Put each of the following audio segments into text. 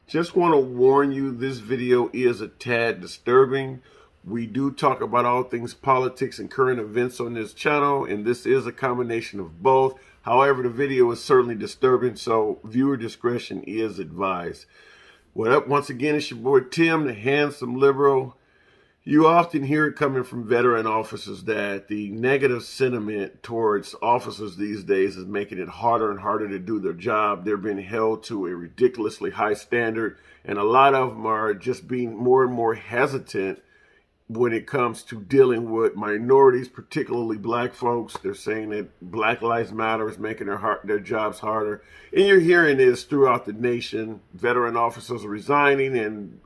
Just want to warn you, this video is a tad disturbing. We do talk about all things politics and current events on this channel, and this is a combination of both. However, the video is certainly disturbing, so viewer discretion is advised. What up? Once again, it's your boy Tim, the handsome liberal. You often hear it coming from veteran officers that the negative sentiment towards officers these days is making it harder and harder to do their job. They're being held to a ridiculously high standard, and a lot of them are just being more and more hesitant when it comes to dealing with minorities, particularly black folks. They're saying that Black Lives Matter is making their jobs harder. And you're hearing this throughout the nation. Veteran officers are resigning and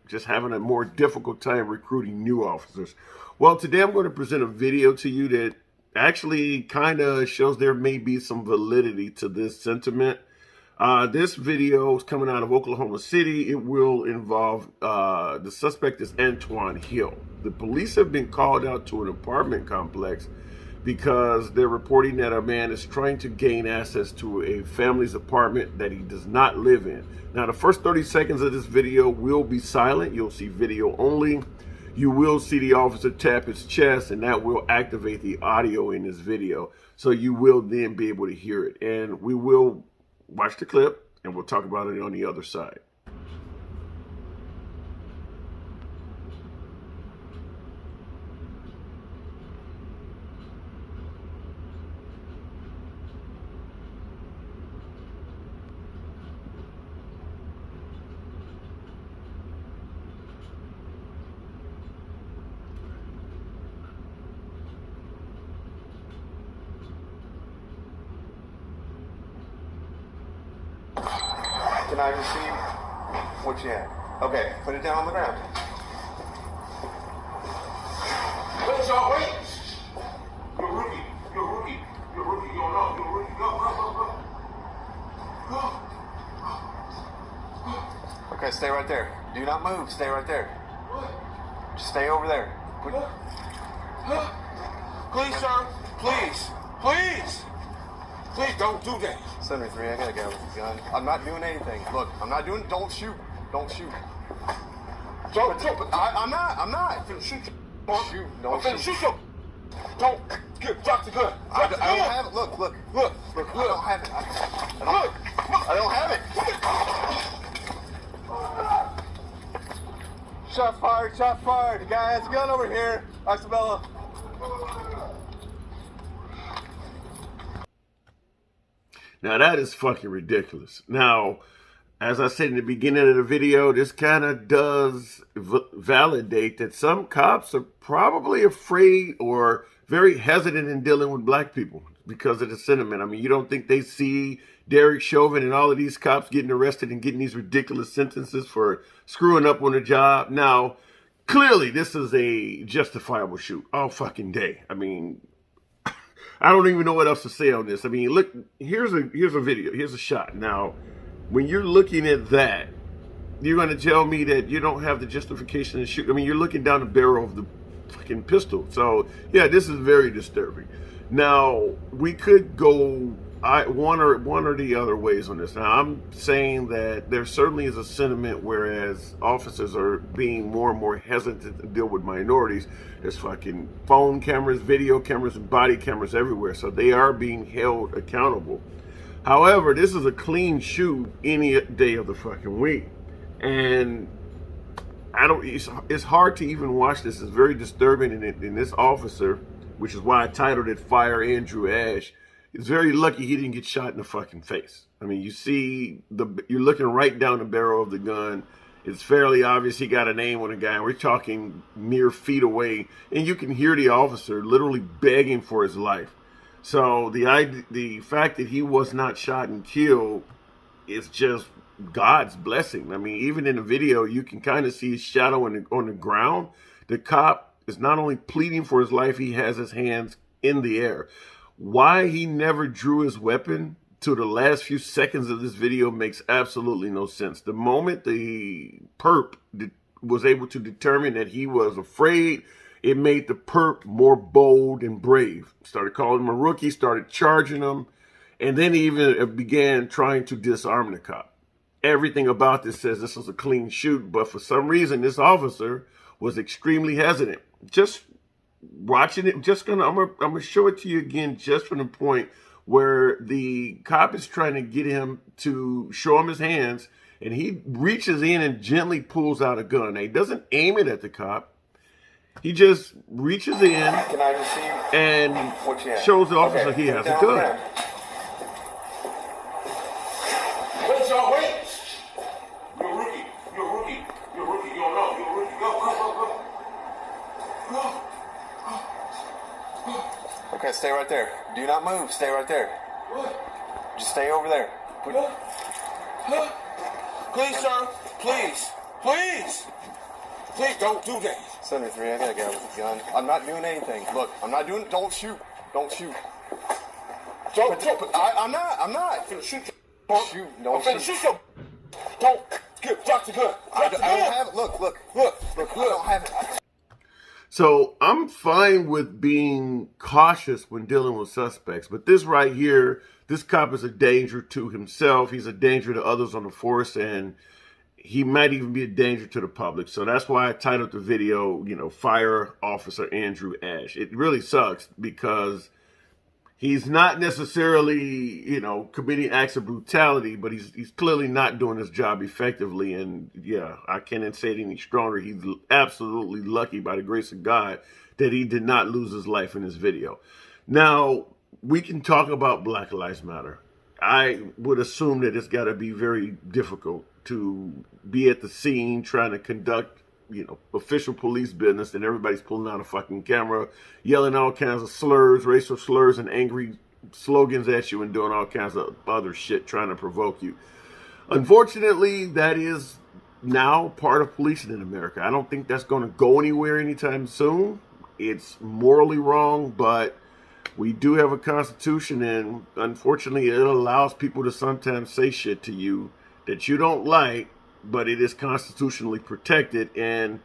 just having a more difficult time recruiting new officers. Well, today I'm going to present a video to you that actually kind of shows there may be some validity to this sentiment. This video is coming out of Oklahoma City. It will involve, the suspect is Antoine Hill. The police have been called out to an apartment complex because they're reporting that a man is trying to gain access to a family's apartment that he does not live in. Now, the first 30 seconds of this video will be silent. You'll see video only. You will see the officer tap his chest, and that will activate the audio in this video. So you will then be able to hear it. And we will watch the clip, and we'll talk about it on the other side. Can I receive what you have? Okay, put it down on the ground. Wait, y'all, wait! You're a rookie. You're a rookie. You're a rookie. You don't know. You're a rookie. Go. Okay, stay right there. Do not move. Stay right there. What? Just stay over there. Please, sir. Please. Please. Please don't do that. 73, I gotta go with the gun. I'm not doing anything. Look, I'm not doing, don't shoot. Don't shoot. I'm not. I'm finna shoot you. Shoot, don't shoot. I'm finna shoot you. Don't, drop the gun. I don't have it. Look. I don't have it. I don't have it. Shot fired. The guy has a gun over here. Isabella. Now, that is fucking ridiculous. Now, as I said in the beginning of the video, this kind of does validate that some cops are probably afraid or very hesitant in dealing with black people because of the sentiment. I mean, you don't think they see Derek Chauvin and all of these cops getting arrested and getting these ridiculous sentences for screwing up on a job? Now, clearly, this is a justifiable shoot all fucking day. I mean, I don't even know what else to say on this. I mean, look, here's a video. Here's a shot. Now, when you're looking at that, you're going to tell me that you don't have the justification to shoot. I mean, you're looking down the barrel of the fucking pistol. So, yeah, this is very disturbing. Now, we could go one or the other ways on this. Now, I'm saying that there certainly is a sentiment whereas officers are being more and more hesitant to deal with minorities. There's fucking phone cameras, video cameras, and body cameras everywhere. So they are being held accountable. However, this is a clean shoot any day of the fucking week. And it's hard to even watch this. It's very disturbing. And this officer, which is why I titled it Fire Andrew Ash, is very lucky he didn't get shot in the fucking face. I mean, you see, you're looking right down the barrel of the gun. It's fairly obvious he got an aim on a guy. We're talking mere feet away, and you can hear the officer literally begging for his life. So the fact that he was not shot and killed is just God's blessing. I mean, even in the video, you can kind of see his shadow on the ground. The cop is not only pleading for his life, he has his hands in the air. Why he never drew his weapon to the last few seconds of this video makes absolutely no sense. The moment the perp was able to determine that he was afraid, it made the perp more bold and brave. Started calling him a rookie, started charging him, and then he even began trying to disarm the cop. everything about this says this was a clean shoot, but for some reason, this officer was extremely hesitant. Just watching it, I'm gonna show it to you again, just from the point where the cop is trying to get him to show him his hands, and he reaches in and gently pulls out a gun. Now, he doesn't aim it at the cop. He just reaches in and shows the officer he has a gun. Wait, y'all, wait! You're a rookie. You're a rookie. You're a rookie. You don't know. You're a rookie. Go. Okay, stay right there. Do not move. Stay right there. What? Just stay over there. Please, sir. Please. Please. Please don't do that. 73, I got a guy with a gun. I'm not doing anything. Look, I'm not doing. Don't shoot. Don't shoot. I'm not. I'm finna shoot you. Don't shoot. Don't shoot you. Don't. Drop the gun. I don't have it. Look. I don't have it. So I'm fine with being cautious when dealing with suspects, but this right here, this cop is a danger to himself. He's a danger to others on the force, and he might even be a danger to the public. So that's why I titled the video, Fire Officer Andrew Ash. It really sucks because he's not necessarily, committing acts of brutality, but he's clearly not doing his job effectively. And yeah, I can't say it any stronger. He's absolutely lucky, by the grace of God, that he did not lose his life in this video. Now, we can talk about Black Lives Matter. I would assume that it's got to be very difficult to be at the scene trying to conduct, official police business, and everybody's pulling out a fucking camera, yelling all kinds of slurs, racial slurs, and angry slogans at you, and doing all kinds of other shit trying to provoke you. Unfortunately, that is now part of policing in America. I don't think that's going to go anywhere anytime soon. It's morally wrong, but we do have a constitution, and unfortunately, it allows people to sometimes say shit to you that you don't like, but it is constitutionally protected. And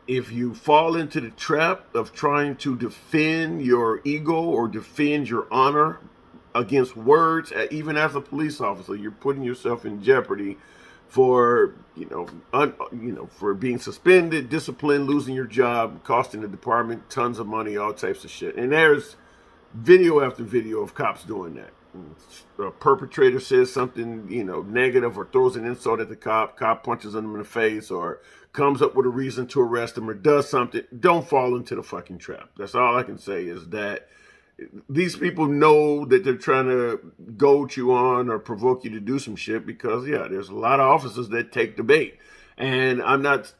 if you fall into the trap of trying to defend your ego or defend your honor against words, even as a police officer, you're putting yourself in jeopardy for, for being suspended, disciplined, losing your job, costing the department tons of money, all types of shit. And there's video after video of cops doing that. A perpetrator says something, negative, or throws an insult at the cop punches him in the face, or comes up with a reason to arrest him, or does something. Don't fall into the fucking trap. That's all I can say, is that these people know that they're trying to goad you on or provoke you to do some shit, because, yeah, there's a lot of officers that take the bait. And I'm not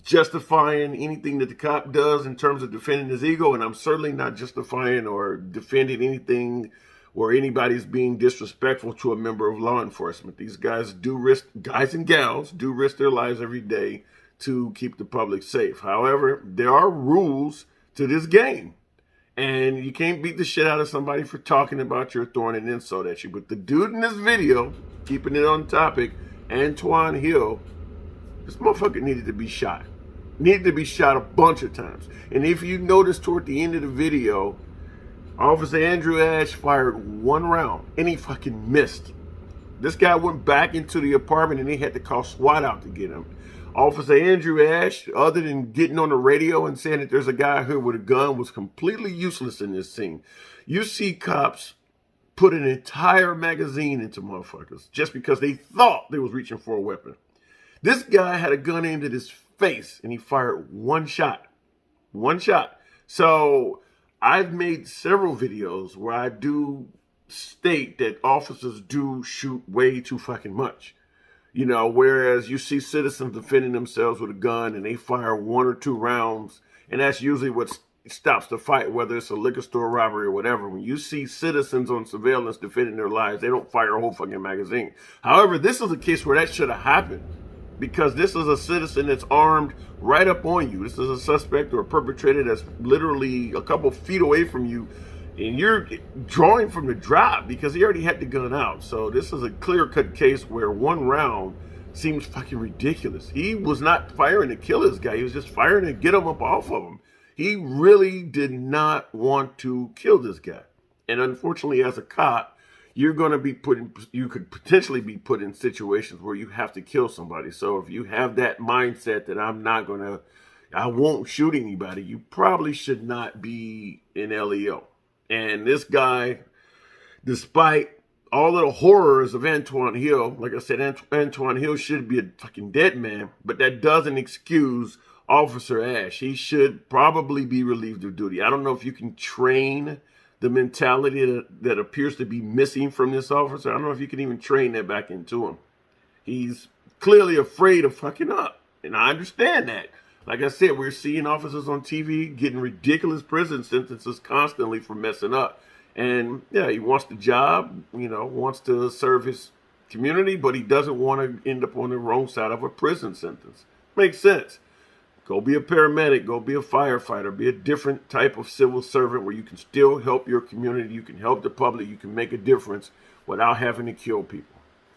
justifying anything that the cop does in terms of defending his ego, and I'm certainly not justifying or defending anything where anybody's being disrespectful to a member of law enforcement. These guys and gals do risk their lives every day to keep the public safe. However, there are rules to this game, and you can't beat the shit out of somebody for talking about you or throwing an insult at you. But the dude in this video, keeping it on topic, Antoine Hill, this motherfucker needed to be shot. Needed to be shot a bunch of times. And if you notice toward the end of the video, Officer Andrew Ash fired one round, and he fucking missed. This guy went back into the apartment, and they had to call SWAT out to get him. Officer Andrew Ash, other than getting on the radio and saying that there's a guy here with a gun, was completely useless in this scene. You see cops put an entire magazine into motherfuckers just because they thought they was reaching for a weapon. This guy had a gun aimed at his face, and he fired one shot. One shot. So I've made several videos where I do state that officers do shoot way too fucking much. Whereas you see citizens defending themselves with a gun and they fire 1 or 2 rounds, and that's usually what stops the fight, whether it's a liquor store robbery or whatever. When you see citizens on surveillance defending their lives, they don't fire a whole fucking magazine. However, this is a case where that should have happened, because this is a citizen that's armed right up on you. This is a suspect or a perpetrator that's literally a couple feet away from you, and you're drawing from the drop because he already had the gun out. So this is a clear-cut case where one round seems fucking ridiculous. He was not firing to kill this guy. He was just firing to get him up off of him. He really did not want to kill this guy. And unfortunately, as a cop, you're going to be you could potentially be put in situations where you have to kill somebody. So if you have that mindset that I won't shoot anybody, you probably should not be in LEO. And this guy, despite all of the horrors of Antoine Hill, like I said, Antoine Hill should be a fucking dead man, but that doesn't excuse Officer Ash. He should probably be relieved of duty. I don't know if you can train the mentality that appears to be missing from this officer. I don't know if you can even train that back into him. He's clearly afraid of fucking up, and I understand that. Like I said, we're seeing officers on TV getting ridiculous prison sentences constantly for messing up. And yeah, he wants the job, wants to serve his community, but he doesn't want to end up on the wrong side of a prison sentence. Makes sense. Go be a paramedic, go be a firefighter, be a different type of civil servant where you can still help your community, you can help the public, you can make a difference without having to kill people.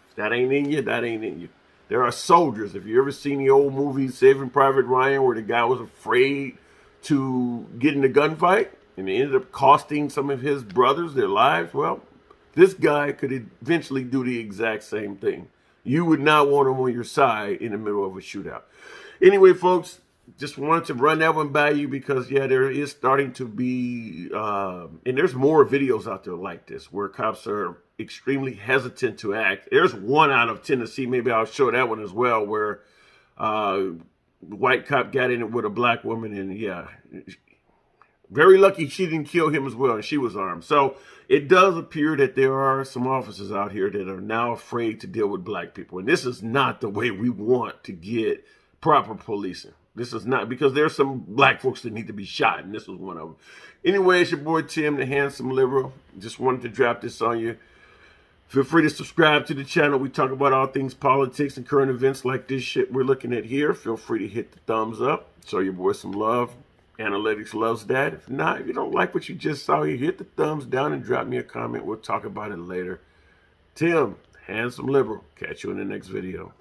If that ain't in you, that ain't in you. There are soldiers. If you ever seen the old movie Saving Private Ryan where the guy was afraid to get in a gunfight and it ended up costing some of his brothers their lives, well, this guy could eventually do the exact same thing. You would not want him on your side in the middle of a shootout. Anyway, folks, just wanted to run that one by you because, yeah, there is starting to be, and there's more videos out there like this where cops are extremely hesitant to act. There's one out of Tennessee, maybe I'll show that one as well, where the white cop got in it with a black woman, and yeah, very lucky she didn't kill him as well, and she was armed. So it does appear that there are some officers out here that are now afraid to deal with black people, and this is not the way we want to get proper policing. This is not, because there's some black folks that need to be shot, and this was one of them. Anyway, it's your boy Tim, the Handsome Liberal. Just wanted to drop this on you. Feel free to subscribe to the channel. We talk about all things politics and current events like this shit we're looking at here. Feel free to hit the thumbs up. Show your boy some love. Analytics loves that. If not, if you don't like what you just saw here, hit the thumbs down and drop me a comment. We'll talk about it later. Tim, Handsome Liberal. Catch you in the next video.